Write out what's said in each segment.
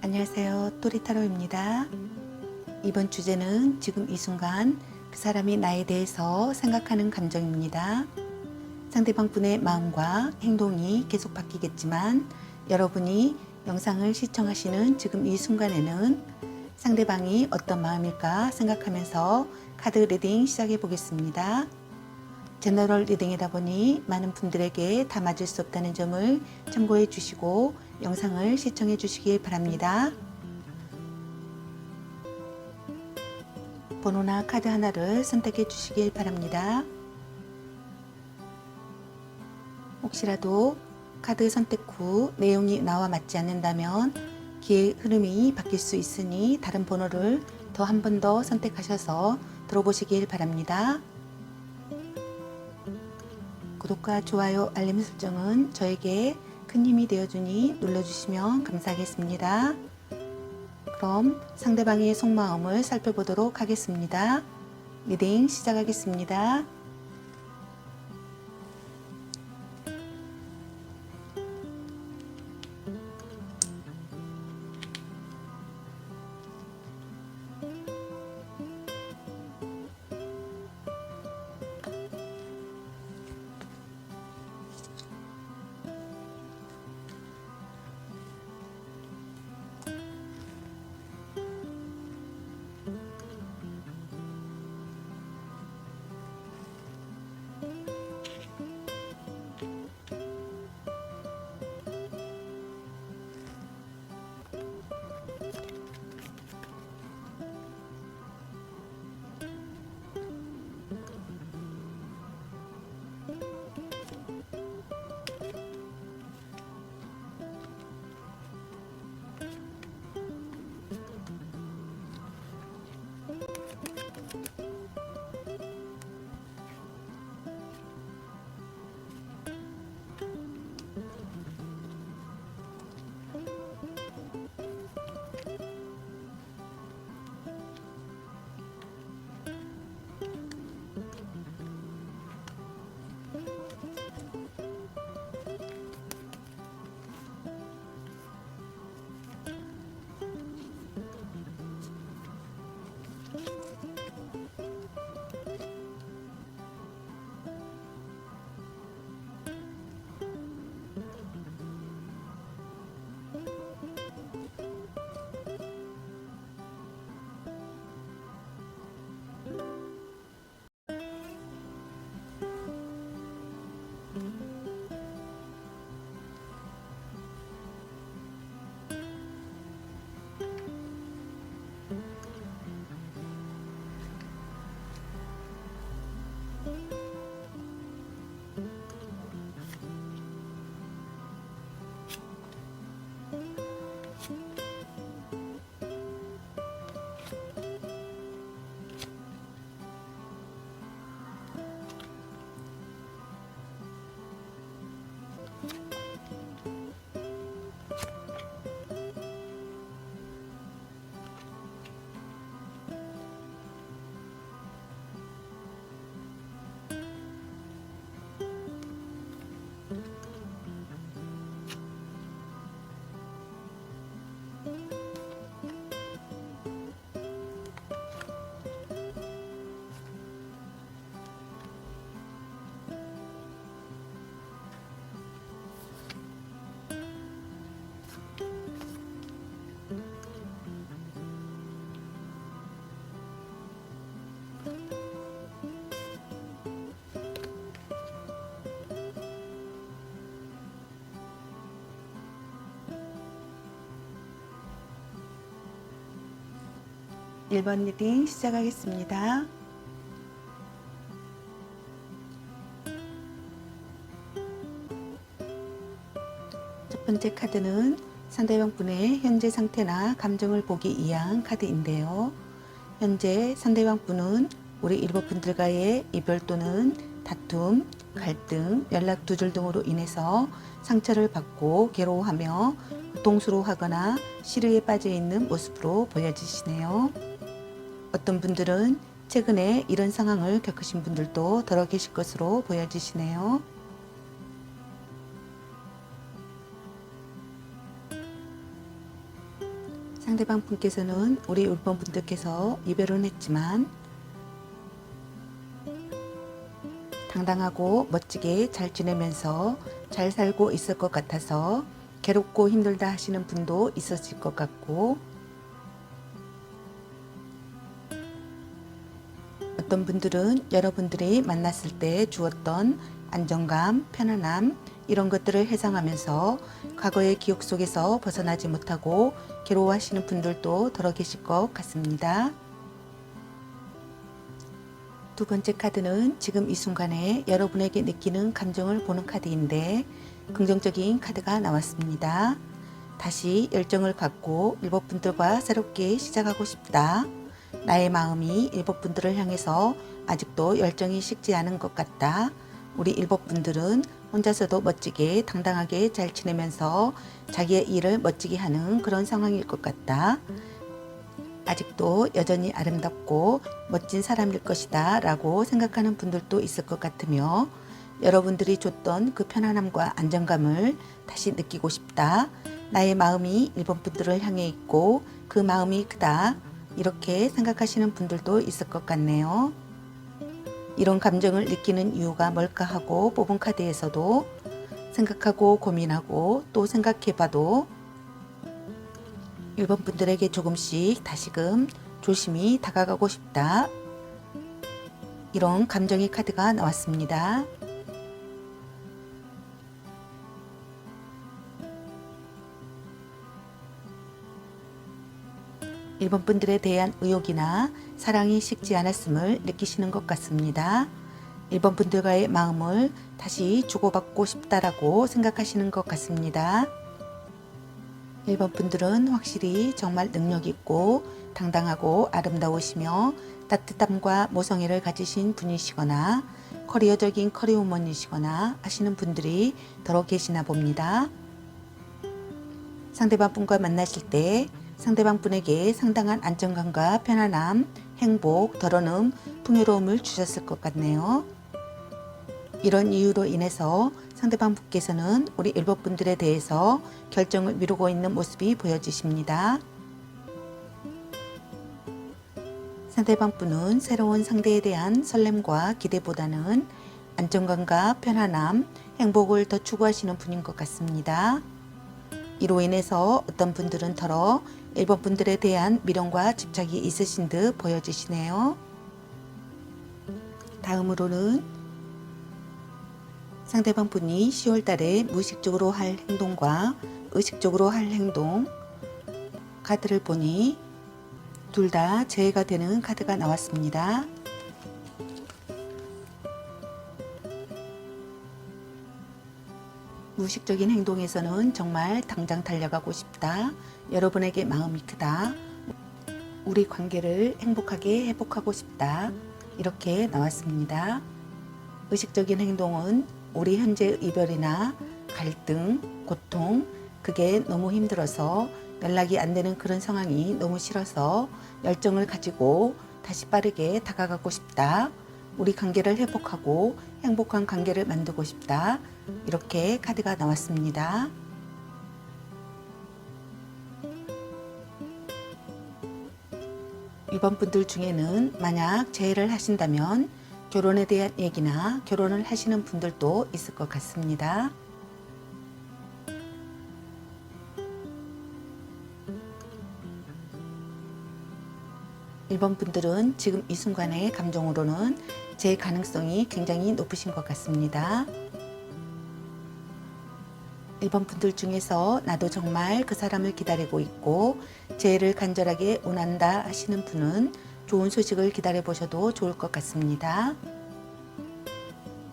안녕하세요. 또리타로입니다. 이번 주제는 지금 이 순간 그 사람이 나에 대해서 생각하는 감정입니다. 상대방 분의 마음과 행동이 계속 바뀌겠지만 여러분이 영상을 시청하시는 지금 이 순간에는 상대방이 어떤 마음일까 생각하면서 카드 리딩 시작해 보겠습니다. 제너럴 리딩이다 보니 많은 분들에게 다 맞을 수 없다는 점을 참고해 주시고 영상을 시청해 주시기 바랍니다. 번호나 카드 하나를 선택해 주시길 바랍니다. 혹시라도 카드 선택 후 내용이 나와 맞지 않는다면 기의 흐름이 바뀔 수 있으니 다른 번호를 더 한 번 더 선택하셔서 들어보시길 바랍니다. 구독과 좋아요, 알림 설정은 저에게 큰 힘이 되어주니 눌러주시면 감사하겠습니다. 그럼 상대방의 속마음을 살펴보도록 하겠습니다. 리딩 시작하겠습니다. 일 번 리딩 시작하겠습니다. 첫 번째 카드는 상대방 분의 현재 상태나 감정을 보기 위한 카드인데요. 현재 상대방 분은 우리 일본분들과의 이별 또는 다툼, 갈등, 연락 두절 등으로 인해서 상처를 받고 괴로워하며 고통스러워하거나 시르에 빠져 있는 모습으로 보여지시네요. 어떤 분들은 최근에 이런 상황을 겪으신 분들도 더러 계실 것으로 보여지시네요. 상대방 분께서는 우리 1번 분들께서 이별은 했지만 당당하고 멋지게 잘 지내면서 잘 살고 있을 것 같아서 괴롭고 힘들다 하시는 분도 있으실 것 같고, 어떤 분들은 여러분들이 만났을 때 주었던 안정감, 편안함 이런 것들을 회상하면서 과거의 기억 속에서 벗어나지 못하고 괴로워하시는 분들도 더러 계실 것 같습니다. 두 번째 카드는 지금 이 순간에 여러분에게 느끼는 감정을 보는 카드인데 긍정적인 카드가 나왔습니다. 다시 열정을 갖고 일법분들과 새롭게 시작하고 싶다. 나의 마음이 일법분들을 향해서 아직도 열정이 식지 않은 것 같다. 우리 일법분들은 혼자서도 멋지게 당당하게 잘 지내면서 자기의 일을 멋지게 하는 그런 상황일 것 같다. 아직도 여전히 아름답고 멋진 사람일 것이다 라고 생각하는 분들도 있을 것 같으며, 여러분들이 줬던 그 편안함과 안정감을 다시 느끼고 싶다. 나의 마음이 일본 분들을 향해 있고 그 마음이 크다. 이렇게 생각하시는 분들도 있을 것 같네요. 이런 감정을 느끼는 이유가 뭘까 하고 뽑은 카드에서도 생각하고 고민하고 또 생각해봐도 1번 분들에게 조금씩 다시금 조심히 다가가고 싶다. 이런 감정의 카드가 나왔습니다. 일본 분들에 대한 의욕이나 사랑이 식지 않았음을 느끼시는 것 같습니다. 일본 분들과의 마음을 다시 주고받고 싶다라고 생각하시는 것 같습니다. 일본 분들은 확실히 정말 능력 있고 당당하고 아름다우시며 따뜻함과 모성애를 가지신 분이시거나 커리어적인 커리어우먼이시거나 하시는 분들이 더러 계시나 봅니다. 상대방 분과 만나실 때 상대방 분에게 상당한 안정감과 편안함, 행복, 덜어냄, 풍요로움을 주셨을 것 같네요. 이런 이유로 인해서 상대방 분께서는 우리 1번 분들에 대해서 결정을 미루고 있는 모습이 보여지십니다. 상대방 분은 새로운 상대에 대한 설렘과 기대보다는 안정감과 편안함, 행복을 더 추구하시는 분인 것 같습니다. 이로 인해서 어떤 분들은 더러 1번 분들에 대한 미련과 집착이 있으신 듯 보여지시네요. 다음으로는 상대방 분이 10월 달에 무의식적으로 할 행동과 의식적으로 할 행동 카드를 보니 둘 다 재해가 되는 카드가 나왔습니다. 무의식적인 행동에서는 정말 당장 달려가고 싶다. 여러분에게 마음이 크다. 우리 관계를 행복하게 회복하고 싶다. 이렇게 나왔습니다. 의식적인 행동은 우리 현재 이별이나 갈등, 고통, 그게 너무 힘들어서 연락이 안 되는 그런 상황이 너무 싫어서 열정을 가지고 다시 빠르게 다가가고 싶다. 우리 관계를 회복하고 행복한 관계를 만들고 싶다. 이렇게 카드가 나왔습니다. 이번 분들 중에는 만약 재회를 하신다면 결혼에 대한 얘기나 결혼을 하시는 분들도 있을 것 같습니다. 일본 분들은 지금 이 순간의 감정으로는 재 가능성이 굉장히 높으신 것 같습니다. 일본 분들 중에서 나도 정말 그 사람을 기다리고 있고 재해를 간절하게 원한다 하시는 분은 좋은 소식을 기다려 보셔도 좋을 것 같습니다.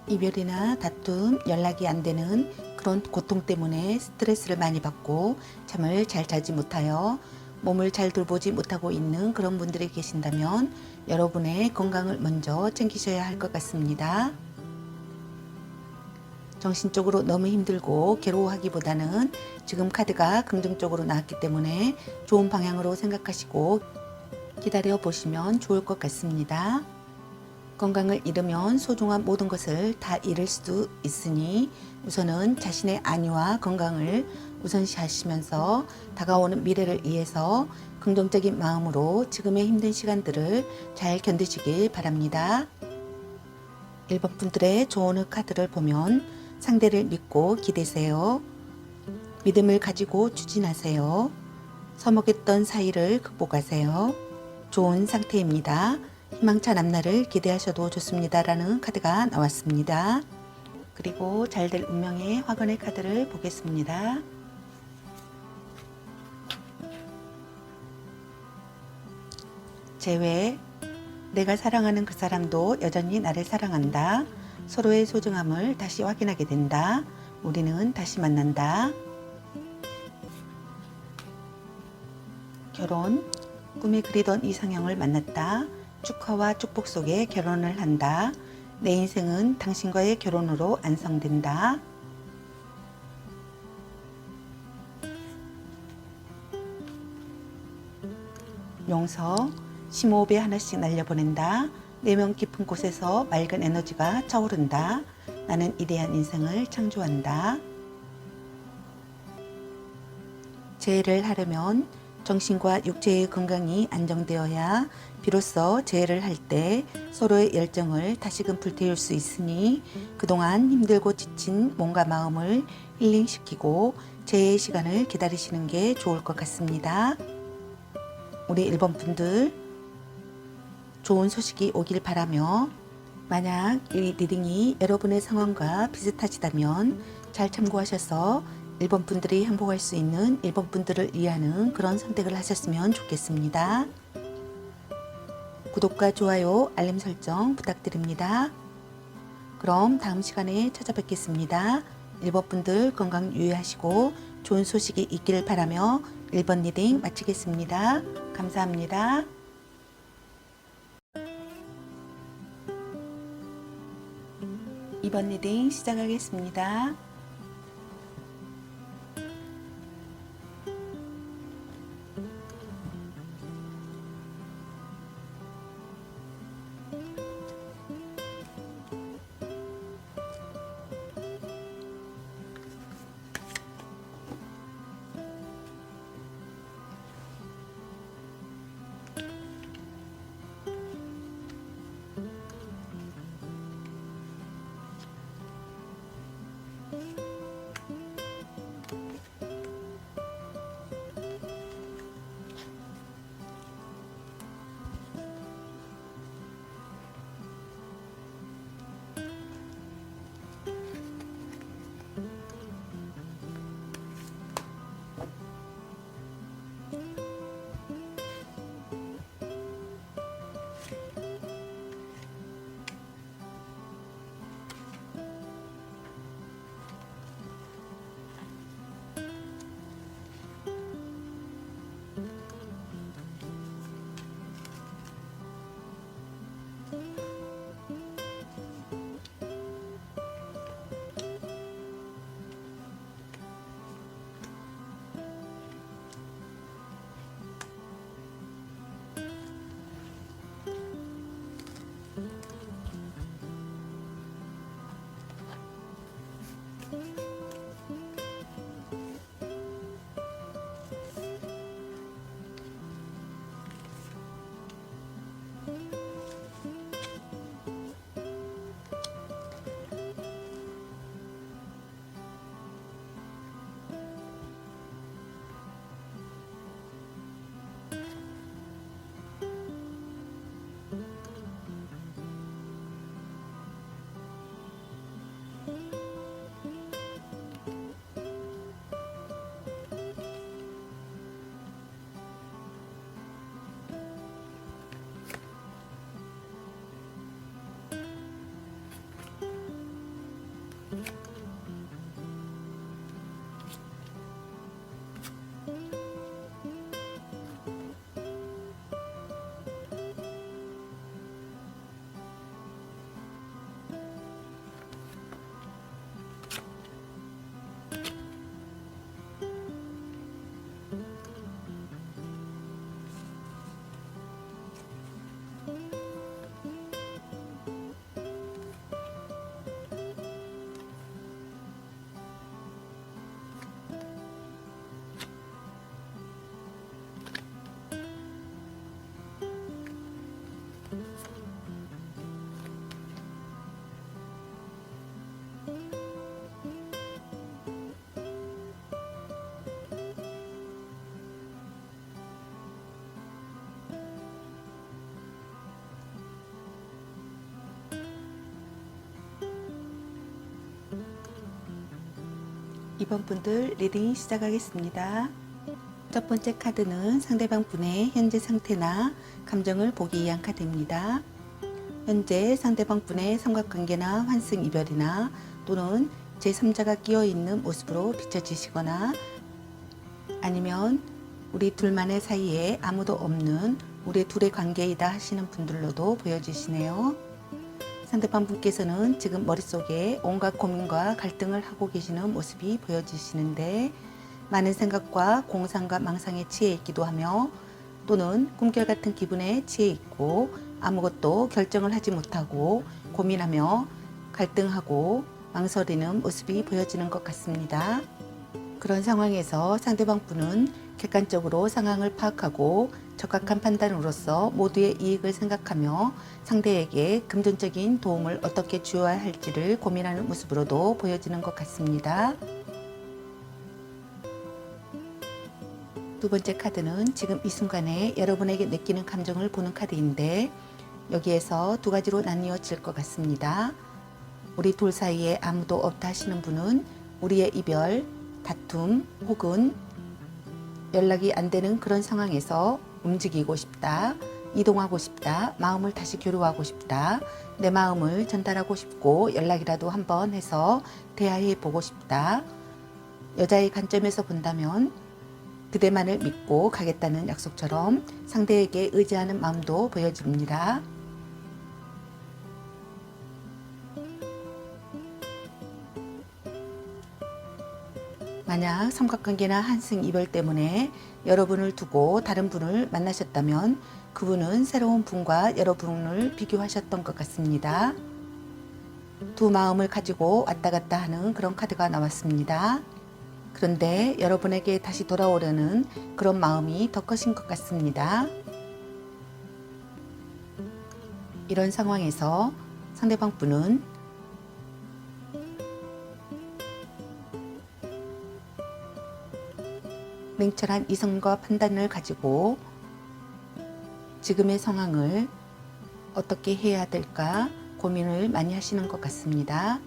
이별이나 다툼, 연락이 안 되는 그런 고통 때문에 스트레스를 많이 받고 잠을 잘 자지 못하여 몸을 잘 돌보지 못하고 있는 그런 분들이 계신다면 여러분의 건강을 먼저 챙기셔야 할 것 같습니다. 정신적으로 너무 힘들고 괴로워하기보다는 지금 카드가 긍정적으로 나왔기 때문에 좋은 방향으로 생각하시고 기다려 보시면 좋을 것 같습니다. 건강을 잃으면 소중한 모든 것을 다 잃을 수도 있으니 우선은 자신의 안위와 건강을 우선시하시면서 다가오는 미래를 위해서 긍정적인 마음으로 지금의 힘든 시간들을 잘 견디시길 바랍니다. 1번 분들의 조언의 카드를 보면 상대를 믿고 기대세요. 믿음을 가지고 추진하세요. 서먹했던 사이를 극복하세요. 좋은 상태입니다. 희망찬 앞날을 기대하셔도 좋습니다. 라는 카드가 나왔습니다. 그리고 잘될 운명의 화건의 카드를 보겠습니다. 재회, 내가 사랑하는 그 사람도 여전히 나를 사랑한다. 서로의 소중함을 다시 확인하게 된다. 우리는 다시 만난다. 결혼, 꿈에 그리던 이상형을 만났다. 축하와 축복 속에 결혼을 한다. 내 인생은 당신과의 결혼으로 안성된다. 용서, 심호흡에 하나씩 날려보낸다. 내면 깊은 곳에서 맑은 에너지가 차오른다. 나는 이대한 인생을 창조한다. 재해를 하려면 정신과 육체의 건강이 안정되어야 비로소 재해를 할 때 서로의 열정을 다시금 불태울 수 있으니 그동안 힘들고 지친 몸과 마음을 힐링시키고 재해의 시간을 기다리시는 게 좋을 것 같습니다. 우리 1번 분들 좋은 소식이 오길 바라며 만약 이 리딩이 여러분의 상황과 비슷하시다면 잘 참고하셔서 1번 분들이 행복할 수 있는 1번 분들을 위하는 그런 선택을 하셨으면 좋겠습니다. 구독과 좋아요, 알림 설정 부탁드립니다. 그럼 다음 시간에 찾아뵙겠습니다. 1번 분들 건강 유의하시고 좋은 소식이 있기를 바라며 1번 리딩 마치겠습니다. 감사합니다. 2번 리딩 시작하겠습니다. 이번 분들 리딩 시작하겠습니다. 첫 번째 카드는 상대방 분의 현재 상태나 감정을 보기 위한 카드입니다. 현재 상대방 분의 삼각관계나 환승 이별이나 또는 제3자가 끼어있는 모습으로 비춰지시거나 아니면 우리 둘만의 사이에 아무도 없는 우리 둘의 관계이다 하시는 분들로도 보여지시네요. 상대방 분께서는 지금 머릿속에 온갖 고민과 갈등을 하고 계시는 모습이 보여지시는데 많은 생각과 공상과 망상에 취해 있기도 하며 또는 꿈결 같은 기분에 취해 있고 아무것도 결정을 하지 못하고 고민하며 갈등하고 망설이는 모습이 보여지는 것 같습니다. 그런 상황에서 상대방 분은 객관적으로 상황을 파악하고 적합한 판단으로서 모두의 이익을 생각하며 상대에게 금전적인 도움을 어떻게 주어야 할지를 고민하는 모습으로도 보여지는 것 같습니다. 두 번째 카드는 지금 이 순간에 여러분에게 느끼는 감정을 보는 카드인데 여기에서 두 가지로 나뉘어질 것 같습니다. 우리 둘 사이에 아무도 없다 하시는 분은 우리의 이별, 다툼 혹은 연락이 안 되는 그런 상황에서 움직이고 싶다, 이동하고 싶다, 마음을 다시 교류하고 싶다, 내 마음을 전달하고 싶고 연락이라도 한번 해서 대화해 보고 싶다. 여자의 관점에서 본다면 그대만을 믿고 가겠다는 약속처럼 상대에게 의지하는 마음도 보여집니다. 만약 삼각관계나 한승 이별 때문에 여러분을 두고 다른 분을 만나셨다면 그분은 새로운 분과 여러분을 비교하셨던 것 같습니다. 두 마음을 가지고 왔다 갔다 하는 그런 카드가 나왔습니다. 그런데 여러분에게 다시 돌아오려는 그런 마음이 더 커진 것 같습니다. 이런 상황에서 상대방 분은 냉철한 이성과 판단을 가지고 지금의 상황을 어떻게 해야 될까 고민을 많이 하시는 것 같습니다.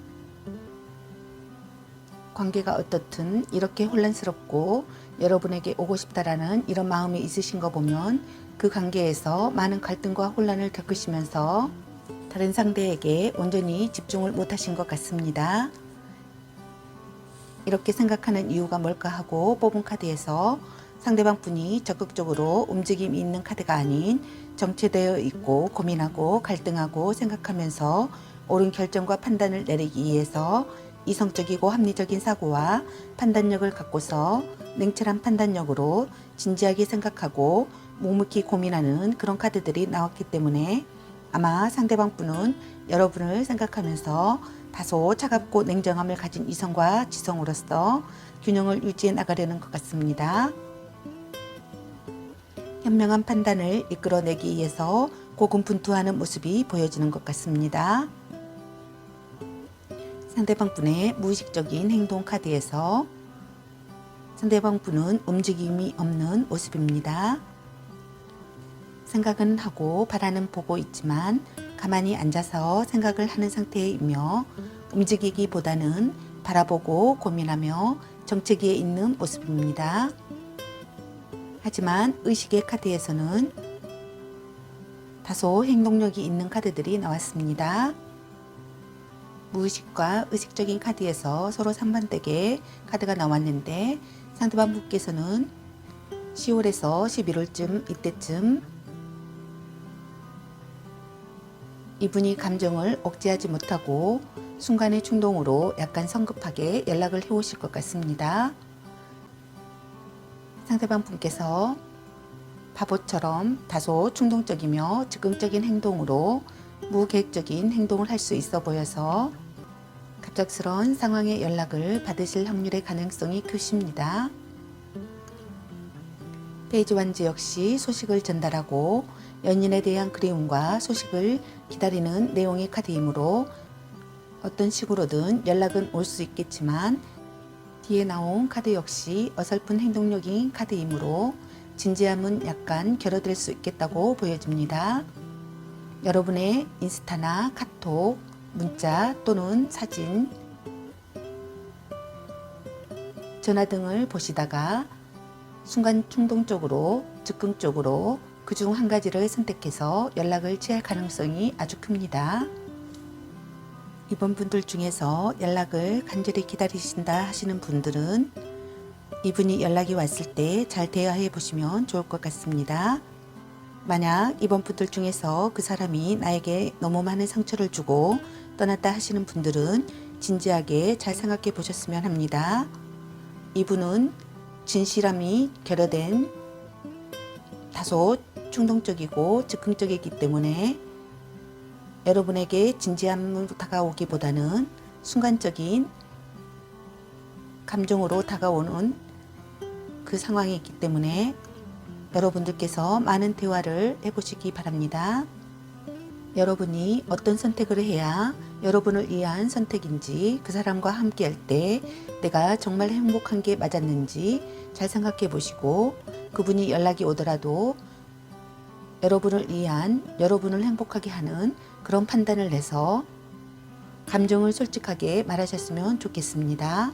관계가 어떻든 이렇게 혼란스럽고 여러분에게 오고 싶다라는 이런 마음이 있으신 거 보면 그 관계에서 많은 갈등과 혼란을 겪으시면서 다른 상대에게 온전히 집중을 못 하신 것 같습니다. 이렇게 생각하는 이유가 뭘까 하고 뽑은 카드에서 상대방 분이 적극적으로 움직임이 있는 카드가 아닌 정체되어 있고 고민하고 갈등하고 생각하면서 옳은 결정과 판단을 내리기 위해서 이성적이고 합리적인 사고와 판단력을 갖고서 냉철한 판단력으로 진지하게 생각하고 묵묵히 고민하는 그런 카드들이 나왔기 때문에 아마 상대방 분은 여러분을 생각하면서 다소 차갑고 냉정함을 가진 이성과 지성으로서 균형을 유지해 나가려는 것 같습니다. 현명한 판단을 이끌어내기 위해서 고군분투하는 모습이 보여지는 것 같습니다. 상대방 분의 무의식적인 행동 카드에서 상대방 분은 움직임이 없는 모습입니다. 생각은 하고 바라는 보고 있지만 가만히 앉아서 생각을 하는 상태이며 움직이기보다는 바라보고 고민하며 정체기에 있는 모습입니다. 하지만 의식의 카드에서는 다소 행동력이 있는 카드들이 나왔습니다. 무의식과 의식적인 카드에서 서로 상반되게 카드가 나왔는데 상대방 분께서는 10월에서 11월쯤 이때쯤 이분이 감정을 억제하지 못하고 순간의 충동으로 약간 성급하게 연락을 해오실 것 같습니다. 상대방 분께서 바보처럼 다소 충동적이며 즉흥적인 행동으로 무계획적인 행동을 할 수 있어 보여서 갑작스러운 상황의 연락을 받으실 확률의 가능성이 크십니다. 페이지 완즈 역시 소식을 전달하고 연인에 대한 그리움과 소식을 기다리는 내용의 카드이므로 어떤 식으로든 연락은 올 수 있겠지만 뒤에 나온 카드 역시 어설픈 행동력인 카드이므로 진지함은 약간 결여될 수 있겠다고 보여집니다. 여러분의 인스타나 카톡, 문자 또는 사진 전화등을 보시다가 순간 충동적으로, 즉흥적으로 그중 한 가지를 선택해서 연락을 취할 가능성이 아주 큽니다. 이번 분들 중에서 연락을 간절히 기다리신다 하시는 분들은 이분이 연락이 왔을 때 잘 대화해 보시면 좋을 것 같습니다. 만약 이번 분들 중에서 그 사람이 나에게 너무 많은 상처를 주고 떠났다 하시는 분들은 진지하게 잘 생각해 보셨으면 합니다. 이분은 진실함이 결여된 다소 충동적이고 즉흥적이기 때문에 여러분에게 진지함으로 다가오기보다는 순간적인 감정으로 다가오는 그 상황이 있기 때문에 여러분들께서 많은 대화를 해보시기 바랍니다. 여러분이 어떤 선택을 해야 여러분을 위한 선택인지, 그 사람과 함께 할 때 내가 정말 행복한 게 맞았는지 잘 생각해 보시고, 그분이 연락이 오더라도 여러분을 위한, 여러분을 행복하게 하는 그런 판단을 내서 감정을 솔직하게 말하셨으면 좋겠습니다.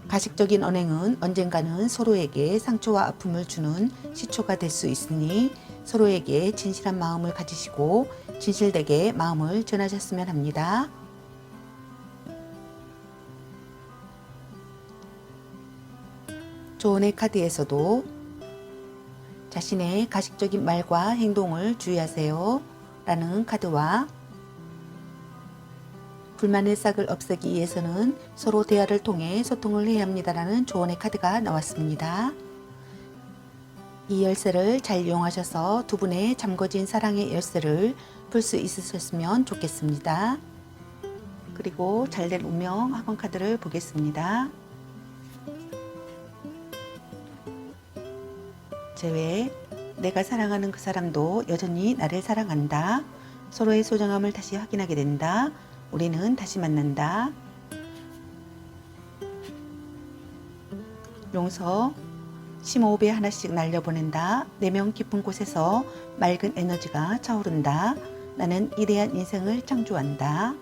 가식적인 언행은 언젠가는 서로에게 상처와 아픔을 주는 시초가 될 수 있으니 서로에게 진실한 마음을 가지시고 진실되게 마음을 전하셨으면 합니다. 조언의 카드에서도 자신의 가식적인 말과 행동을 주의하세요 라는 카드와 불만의 싹을 없애기 위해서는 서로 대화를 통해 소통을 해야 합니다라는 조언의 카드가 나왔습니다. 이 열쇠를 잘 이용하셔서 두 분의 잠궈진 사랑의 열쇠를 풀 수 있으셨으면 좋겠습니다. 그리고 잘된 운명 학원 카드를 보겠습니다. 제외, 내가 사랑하는 그 사람도 여전히 나를 사랑한다. 서로의 소중함을 다시 확인하게 된다. 우리는 다시 만난다. 용서, 심호흡에 하나씩 날려보낸다. 내면 깊은 곳에서 맑은 에너지가 차오른다. 나는 위대한 인생을 창조한다.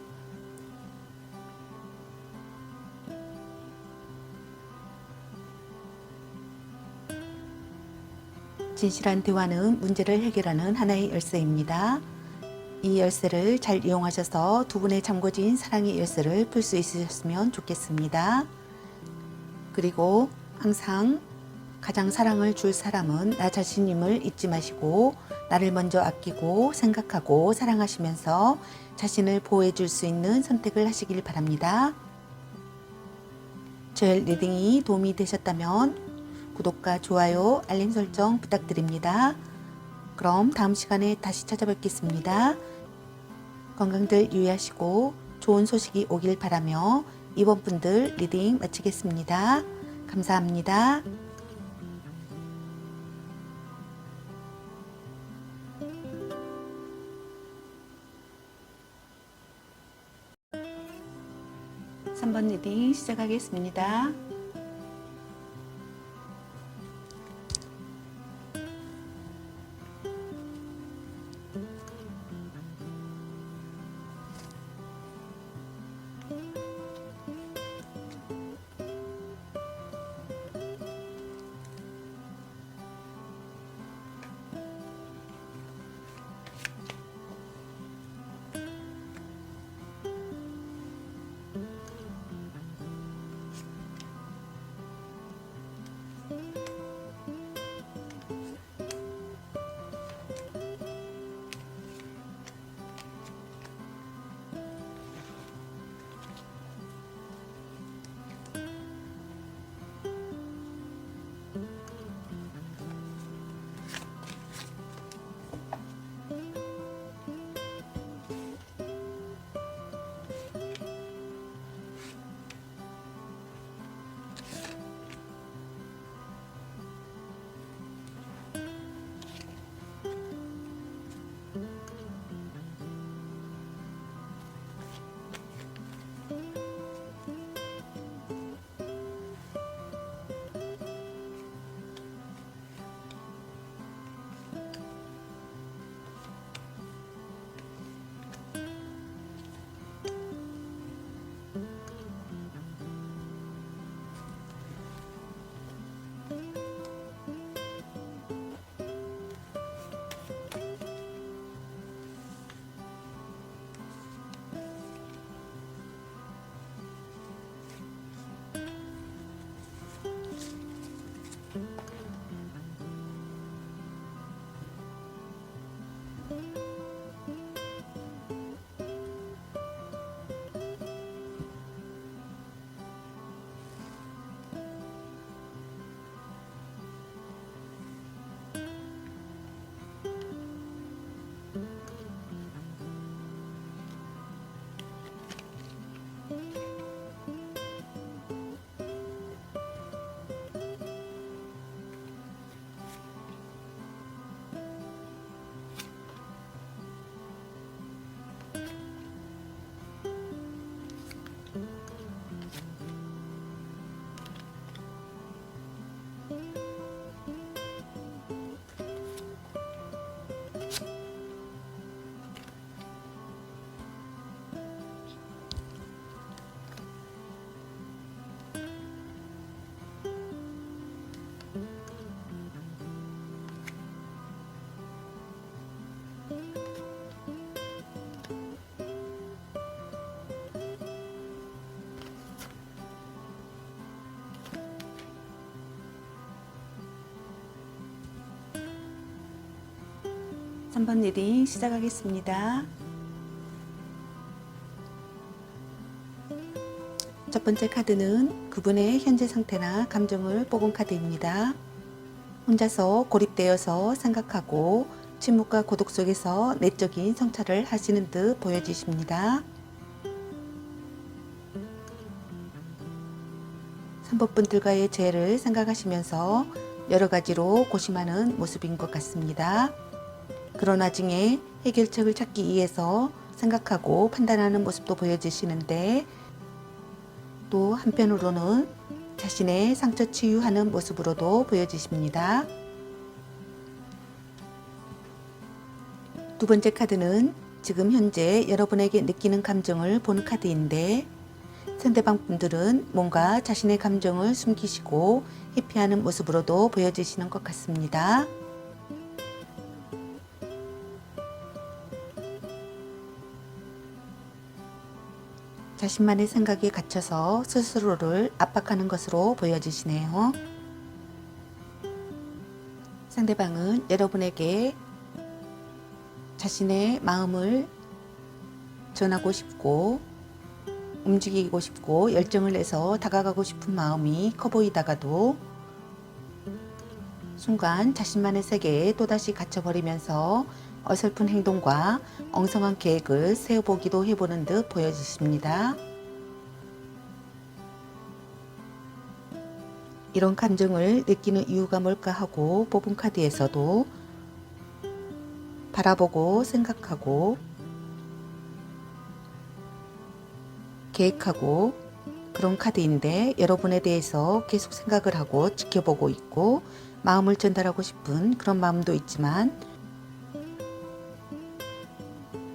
진실한 대화는 문제를 해결하는 하나의 열쇠입니다. 이 열쇠를 잘 이용하셔서 두 분의 잠궈진 사랑의 열쇠를 풀 수 있으셨으면 좋겠습니다. 그리고 항상 가장 사랑을 줄 사람은 나 자신임을 잊지 마시고 나를 먼저 아끼고 생각하고 사랑하시면서 자신을 보호해 줄 수 있는 선택을 하시길 바랍니다. 저의 리딩이 도움이 되셨다면 구독과 좋아요, 알림 설정 부탁드립니다. 그럼 다음 시간에 다시 찾아뵙겠습니다. 건강들 유의하시고 좋은 소식이 오길 바라며 이번 분들 리딩 마치겠습니다. 감사합니다. 삼 번 리딩 시작하겠습니다. 3번 리딩 시작하겠습니다. 첫 번째 카드는 그분의 현재 상태나 감정을 뽑은 카드입니다. 혼자서 고립되어서 생각하고 침묵과 고독 속에서 내적인 성찰을 하시는 듯 보여지십니다. 3번 분들과의 재회를 생각하시면서 여러 가지로 고심하는 모습인 것 같습니다. 그런 와중에 해결책을 찾기 위해서 생각하고 판단하는 모습도 보여지시는데, 또 한편으로는 자신의 상처 치유하는 모습으로도 보여지십니다. 두 번째 카드는 지금 현재 여러분에게 느끼는 감정을 보는 카드인데, 상대방 분들은 뭔가 자신의 감정을 숨기시고 회피하는 모습으로도 보여지시는 것 같습니다. 자신만의 생각에 갇혀서 스스로를 압박하는 것으로 보여지시네요. 상대방은 여러분에게 자신의 마음을 전하고 싶고 움직이고 싶고 열정을 내서 다가가고 싶은 마음이 커 보이다가도 순간 자신만의 세계에 또다시 갇혀버리면서 어설픈 행동과 엉성한 계획을 세워보기도 해보는 듯 보여지십니다. 이런 감정을 느끼는 이유가 뭘까 하고 뽑은 카드에서도 바라보고 생각하고 계획하고 그런 카드인데, 여러분에 대해서 계속 생각을 하고 지켜보고 있고 마음을 전달하고 싶은 그런 마음도 있지만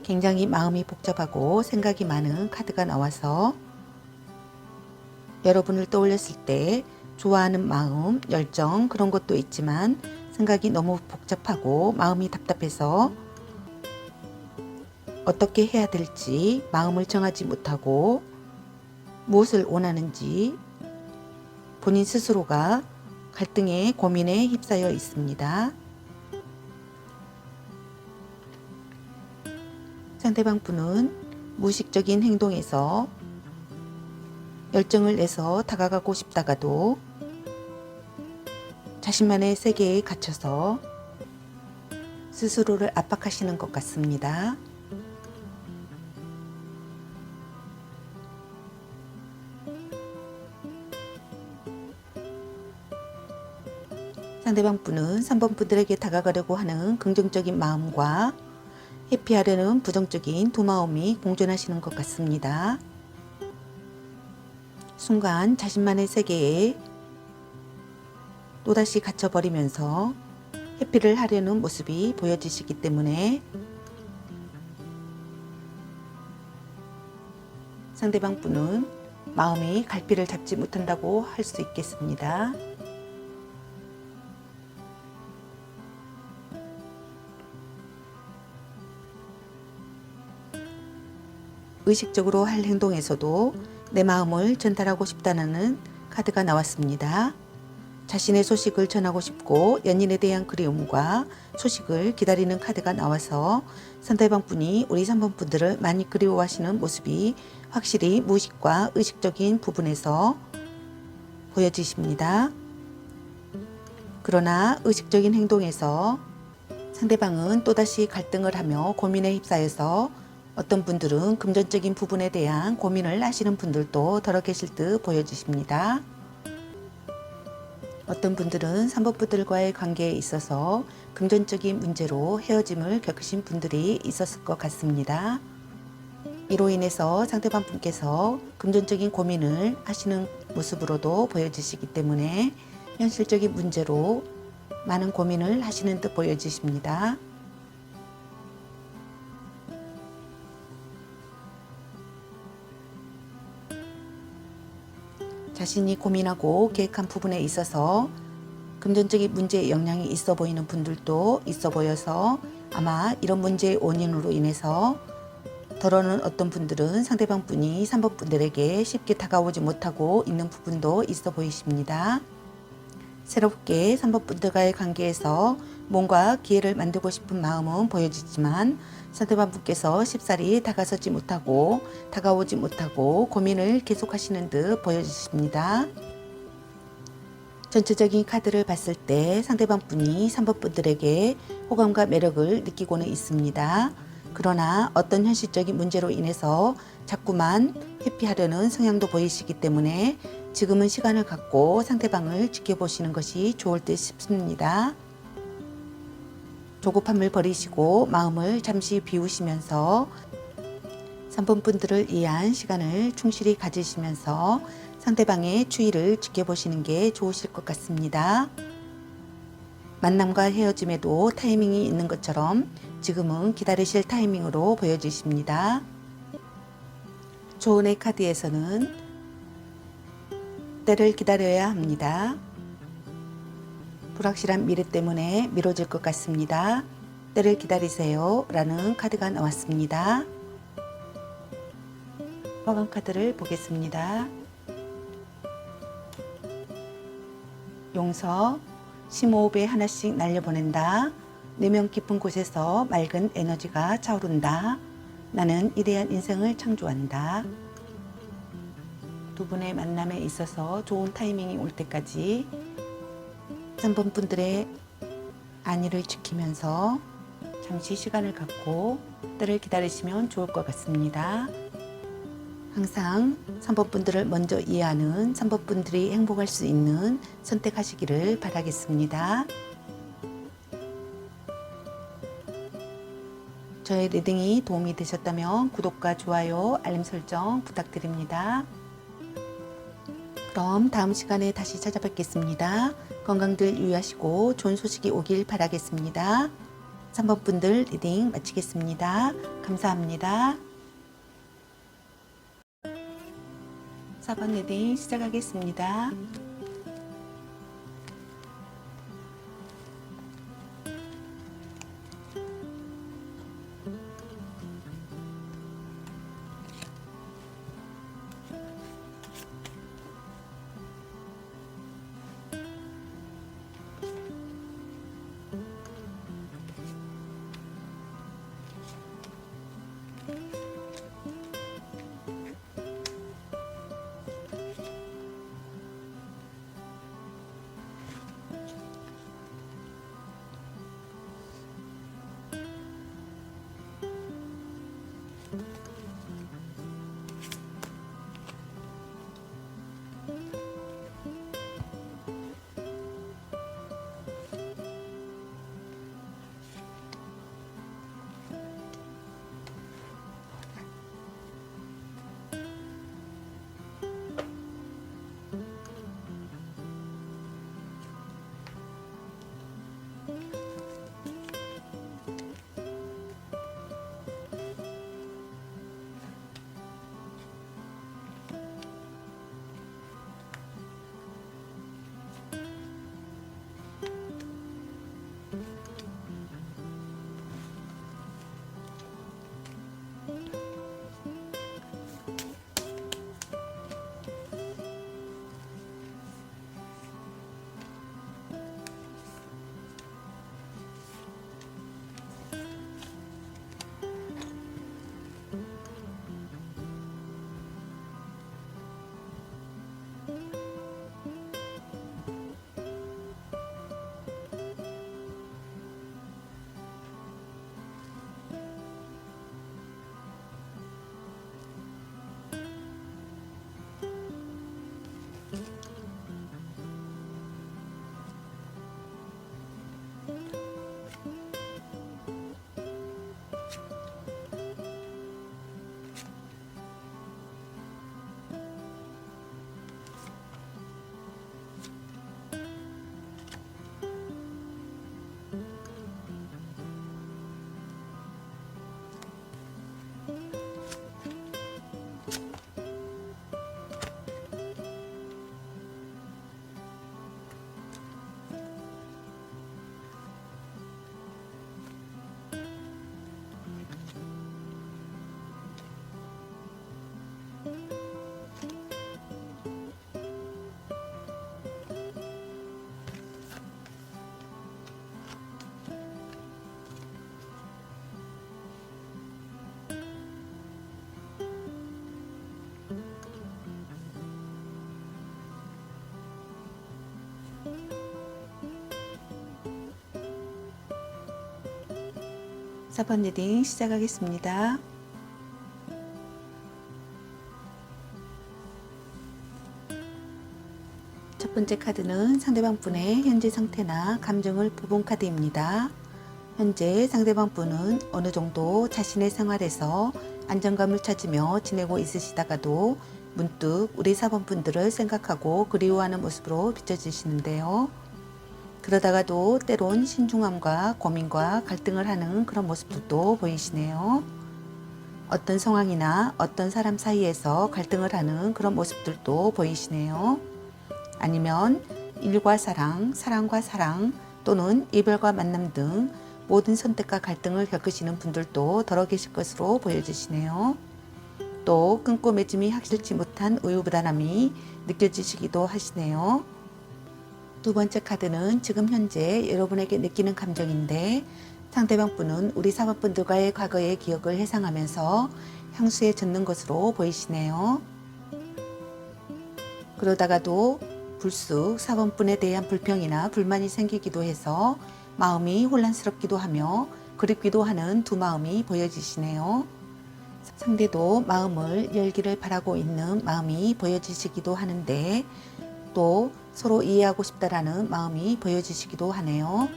굉장히 마음이 복잡하고 생각이 많은 카드가 나와서 여러분을 떠올렸을 때 좋아하는 마음, 열정 그런 것도 있지만 생각이 너무 복잡하고 마음이 답답해서 어떻게 해야 될지 마음을 정하지 못하고 무엇을 원하는지 본인 스스로가 갈등의 고민에 휩싸여 있습니다. 상대방 분은 무의식적인 행동에서 열정을 내서 다가가고 싶다가도 자신만의 세계에 갇혀서 스스로를 압박하시는 것 같습니다. 상대방 분은 3번 분들에게 다가가려고 하는 긍정적인 마음과 회피하려는 부정적인 두 마음이 공존하시는 것 같습니다. 순간 자신만의 세계에 또다시 갇혀버리면서 회피를 하려는 모습이 보여지시기 때문에 상대방 분은 마음이 갈피를 잡지 못한다고 할 수 있겠습니다. 의식적으로 할 행동에서도 내 마음을 전달하고 싶다는 카드가 나왔습니다. 자신의 소식을 전하고 싶고 연인에 대한 그리움과 소식을 기다리는 카드가 나와서 상대방 분이 우리 3번 분들을 많이 그리워하시는 모습이 확실히 무의식과 의식적인 부분에서 보여지십니다. 그러나 의식적인 행동에서 상대방은 또다시 갈등을 하며 고민에 휩싸여서 어떤 분들은 금전적인 부분에 대한 고민을 하시는 분들도 더러 계실 듯 보여지십니다. 어떤 분들은 3번 분들과의 관계에 있어서 금전적인 문제로 헤어짐을 겪으신 분들이 있었을 것 같습니다. 이로 인해서 상대방 분께서 금전적인 고민을 하시는 모습으로도 보여지시기 때문에 현실적인 문제로 많은 고민을 하시는 듯 보여지십니다. 자신이 고민하고 계획한 부분에 있어서 금전적인 문제에 영향이 있어 보이는 분들도 있어 보여서 아마 이런 문제의 원인으로 인해서 더러는 어떤 분들은 상대방 분이 3번 분들에게 쉽게 다가오지 못하고 있는 부분도 있어 보이십니다. 새롭게 3번 분들과의 관계에서 뭔가 기회를 만들고 싶은 마음은 보여지지만 상대방 분께서 쉽사리 다가오지 못하고 고민을 계속하시는 듯 보여지십니다. 전체적인 카드를 봤을 때 상대방 분이 3번 분들에게 호감과 매력을 느끼고는 있습니다. 그러나 어떤 현실적인 문제로 인해서 자꾸만 회피하려는 성향도 보이시기 때문에 지금은 시간을 갖고 상대방을 지켜보시는 것이 좋을 듯 싶습니다. 조급함을 버리시고 마음을 잠시 비우시면서 3번 분들을 위한 시간을 충실히 가지시면서 상대방의 추이를 지켜보시는 게 좋으실 것 같습니다. 만남과 헤어짐에도 타이밍이 있는 것처럼 지금은 기다리실 타이밍으로 보여지십니다. 조언의 카드에서는 때를 기다려야 합니다. 불확실한 미래 때문에 미뤄질 것 같습니다. 때를 기다리세요 라는 카드가 나왔습니다. 마감 카드를 보겠습니다. 용서, 심호흡에 하나씩 날려보낸다. 내면 깊은 곳에서 맑은 에너지가 차오른다. 나는 이대한 인생을 창조한다. 두 분의 만남에 있어서 좋은 타이밍이 올 때까지 3번 분들의 안위를 지키면서 잠시 시간을 갖고 때를 기다리시면 좋을 것 같습니다. 항상 3번 분들을 먼저 이해하는 3번 분들이 행복할 수 있는 선택하시기를 바라겠습니다. 저의 리딩이 도움이 되셨다면 구독과 좋아요, 알림 설정 부탁드립니다. 그럼 다음 시간에 다시 찾아뵙겠습니다. 건강들 유의하시고 좋은 소식이 오길 바라겠습니다. 3번 분들 리딩 마치겠습니다. 감사합니다. 4번 리딩 시작하겠습니다. 4번 리딩 시작하겠습니다. 첫 번째 카드는 상대방 분의 현재 상태나 감정을 뽑은 카드입니다. 현재 상대방 분은 어느 정도 자신의 생활에서 안정감을 찾으며 지내고 있으시다가도 문득 우리 4번 분들을 생각하고 그리워하는 모습으로 비춰지시는데요. 그러다가도 때론 신중함과 고민과 갈등을 하는 그런 모습들도 보이시네요. 어떤 상황이나 어떤 사람 사이에서 갈등을 하는 그런 모습들도 보이시네요. 아니면 일과 사랑, 사랑과 사랑 또는 이별과 만남 등 모든 선택과 갈등을 겪으시는 분들도 더러 계실 것으로 보여지시네요. 또 끊고 맺음이 확실치 못한 우유부단함이 느껴지시기도 하시네요. 두 번째 카드는 지금 현재 여러분에게 느끼는 감정인데 상대방 분은 우리 4번 분들과의 과거의 기억을 회상하면서 향수에 젖는 것으로 보이시네요. 그러다가도 불쑥 4번 분에 대한 불평이나 불만이 생기기도 해서 마음이 혼란스럽기도 하며 그립기도 하는 두 마음이 보여지시네요. 상대도 마음을 열기를 바라고 있는 마음이 보여지시기도 하는데 또 서로 이해하고 싶다라는 마음이 보여지시기도 하네요.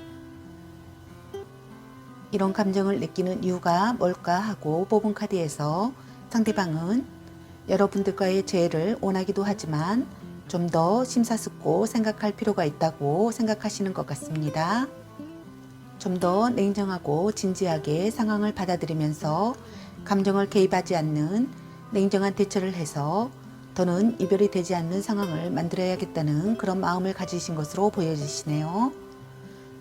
이런 감정을 느끼는 이유가 뭘까 하고 뽑은 카드에서 상대방은 여러분들과의 재회를 원하기도 하지만 좀 더 심사숙고 생각할 필요가 있다고 생각하시는 것 같습니다. 좀 더 냉정하고 진지하게 상황을 받아들이면서 감정을 개입하지 않는 냉정한 대처를 해서 더는 이별이 되지 않는 상황을 만들어야겠다는 그런 마음을 가지신 것으로 보여지시네요.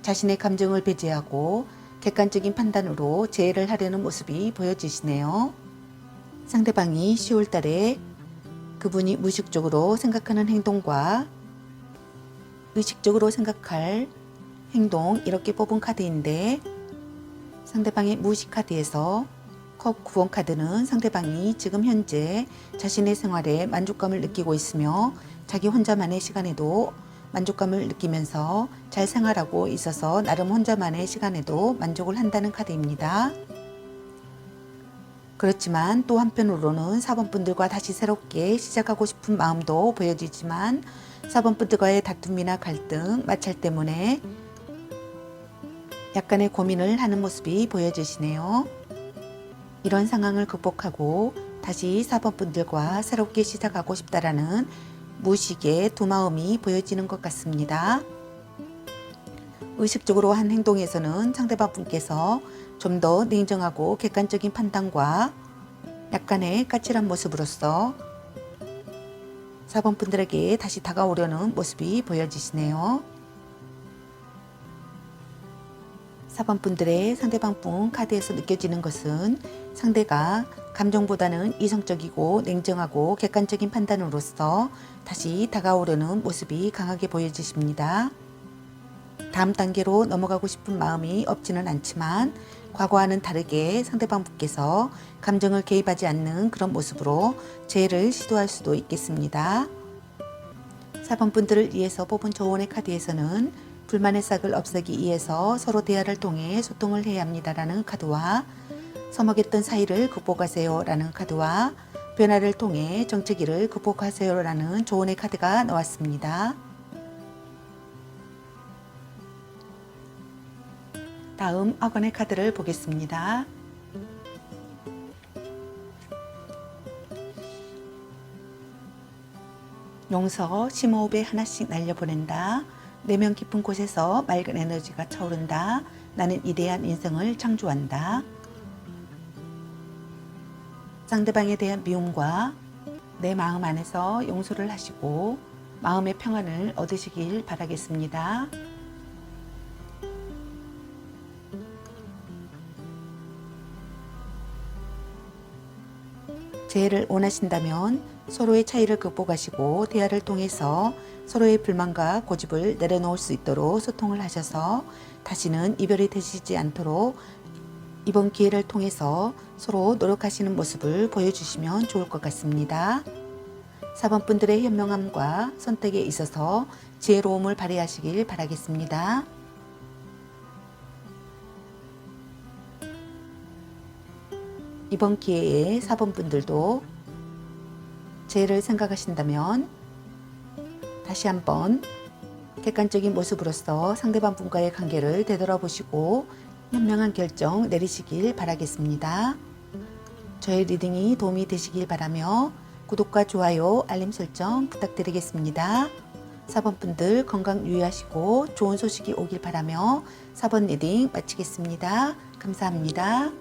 자신의 감정을 배제하고 객관적인 판단으로 재해를 하려는 모습이 보여지시네요. 상대방이 10월 달에 그분이 무의식적으로 생각하는 행동과 의식적으로 생각할 행동 이렇게 뽑은 카드인데 상대방의 무의식 카드에서 컵 9번 카드는 상대방이 지금 현재 자신의 생활에 만족감을 느끼고 있으며 자기 혼자만의 시간에도 만족감을 느끼면서 잘 생활하고 있어서 나름 혼자만의 시간에도 만족을 한다는 카드입니다. 그렇지만 또 한편으로는 4번 분들과 다시 새롭게 시작하고 싶은 마음도 보여지지만 4번 분들과의 다툼이나 갈등, 마찰 때문에 약간의 고민을 하는 모습이 보여지시네요. 이런 상황을 극복하고 다시 4번 분들과 새롭게 시작하고 싶다라는 무의식의 두 마음이 보여지는 것 같습니다. 의식적으로 한 행동에서는 상대방 분께서 좀 더 냉정하고 객관적인 판단과 약간의 까칠한 모습으로서 4번 분들에게 다시 다가오려는 모습이 보여지시네요. 4번 분들의 상대방 분 카드에서 느껴지는 것은 상대가 감정보다는 이성적이고 냉정하고 객관적인 판단으로서 다시 다가오려는 모습이 강하게 보여지십니다. 다음 단계로 넘어가고 싶은 마음이 없지는 않지만 과거와는 다르게 상대방 분께서 감정을 개입하지 않는 그런 모습으로 재해를 시도할 수도 있겠습니다. 4번 분들을 위해서 뽑은 조언의 카드에서는 불만의 싹을 없애기 위해서 서로 대화를 통해 소통을 해야 합니다라는 카드와 서먹했던 사이를 극복하세요 라는 카드와 변화를 통해 정체기를 극복하세요 라는 조언의 카드가 나왔습니다. 다음 학원의 카드를 보겠습니다. 용서 심호흡에 하나씩 날려보낸다. 내면 깊은 곳에서 맑은 에너지가 차오른다. 나는 위대한 인생을 창조한다. 상대방에 대한 미움과 내 마음 안에서 용서를 하시고 마음의 평안을 얻으시길 바라겠습니다. 재해를 원하신다면 서로의 차이를 극복하시고 대화를 통해서 서로의 불만과 고집을 내려놓을 수 있도록 소통을 하셔서 다시는 이별이 되시지 않도록 이번 기회를 통해서 서로 노력하시는 모습을 보여주시면 좋을 것 같습니다. 4번 분들의 현명함과 선택에 있어서 지혜로움을 발휘하시길 바라겠습니다. 이번 기회에 4번 분들도 재해를 생각하신다면 다시 한번 객관적인 모습으로서 상대방 분과의 관계를 되돌아보시고 현명한 결정 내리시길 바라겠습니다. 저의 리딩이 도움이 되시길 바라며 구독과 좋아요, 알림 설정 부탁드리겠습니다. 4번 분들 건강 유의하시고 좋은 소식이 오길 바라며 4번 리딩 마치겠습니다. 감사합니다.